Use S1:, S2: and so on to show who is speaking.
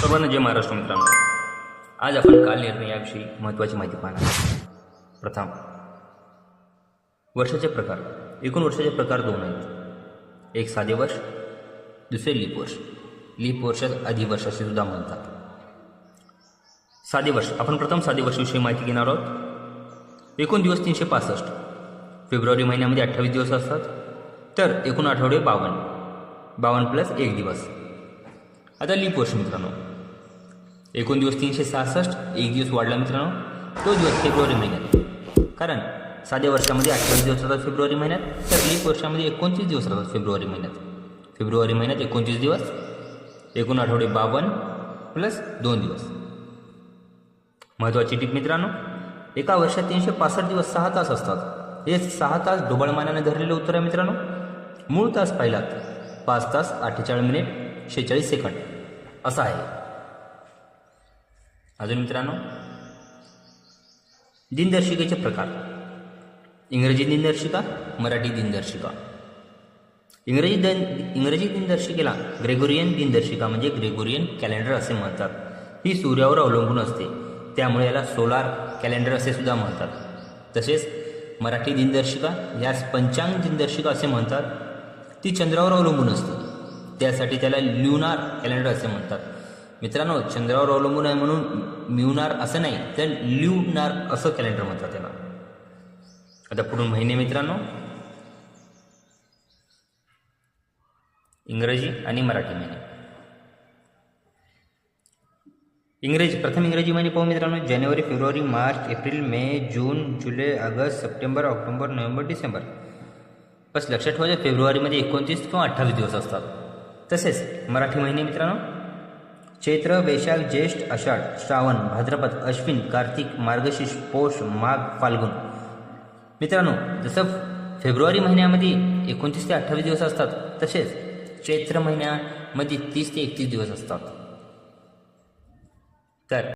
S1: सर्वांना जय महाराष्ट्र मित्रांनो. आज आपण काल निर्णय याविषयी महत्त्वाची माहिती पाहणार आहोत. प्रथम, वर्षाचे प्रकार. एकूण वर्षाचे प्रकार दोन आहेत. एक साधे वर्ष, दुसरे लीप वर्ष. लीप वर्षात अधिवर्षाशी सुद्धा म्हणतात. साधे वर्ष. आपण प्रथम साधे वर्षाविषयी माहिती घेणार आहोत. एकूण दिवस 365. फेब्रुवारी महिन्यामध्ये 28 दिवस असतात, तर एकूण आठवडे 52 प्लस 1 दिवस. आता लीप वर्ष मित्रांनो, एकूण दिवस 366, 1 दिवस वाढला मित्रांनो, तो दिवस फेब्रुवारी महिन्यात. कारण साध्या वर्षामध्ये 28 दिवस राहतात फेब्रुवारी महिन्यात, तर लीप वर्षामध्ये 29 दिवस राहतात फेब्रुवारी महिन्यात. फेब्रुवारी महिन्यात 29 दिवस, एकूण आठवडे 52 प्लस 2 दिवस. महत्त्वाची टीप मित्रांनो, एका वर्षात 365 दिवस 6 तास असतात. हे 6 तास ढोबळमानाने धरलेले उत्तर आहे मित्रांनो. मूळ तास पाहिलात 5 तास 48 मिनिट 46 सेकंद असा आहे. अजून मित्रांनो, दिनदर्शिकेचे प्रकार. इंग्रजी दिनदर्शिका, मराठी दिनदर्शिका. इंग्रजी दिनदर्शिकेला ग्रेगोरियन दिनदर्शिका म्हणजे ग्रेगोरियन कॅलेंडर असे म्हणतात. ही सूर्यावर अवलंबून असते, त्यामुळे याला सोलार कॅलेंडर असे सुद्धा म्हणतात. तसेच मराठी दिनदर्शिका यास पंचांग दिनदर्शिका असे म्हणतात. ती चंद्रावर अवलंबून असते, त्यासाठी त्याला ल्युनार कॅलेंडर असे म्हणतात. मित्रांनो, चंद्रावर अवलंबून आहे म्हणून म्युनार असं नाही, तर ल्युनार असं कॅलेंडर म्हणतात त्याला. आता पुढून महिने मित्रांनो, इंग्रजी आणि मराठी महिने. प्रथम इंग्रजी महिने पाहू मित्रांनो. जानेवारी, फेब्रुवारी, March, April, May, June, July, August, September, October, November, December. बस लक्षात ठेवायचं, फेब्रुवारीमध्ये 29 किंवा 28 दिवस असतात. तसेच मराठी महिने मित्रांनो, चैत्र, वैशाख, ज्येष्ठ, आषाढ, श्रावण, भाद्रपद, अश्विन, कार्तिक, मार्गशीर्ष, पौष, माघ, फाल्गुन. मित्रांनो, जसं फेब्रुवारी महिन्यामध्ये 29 ते 28 दिवस असतात, तसेच चैत्र महिन्यामध्ये 30 ते 31 दिवस असतात. तर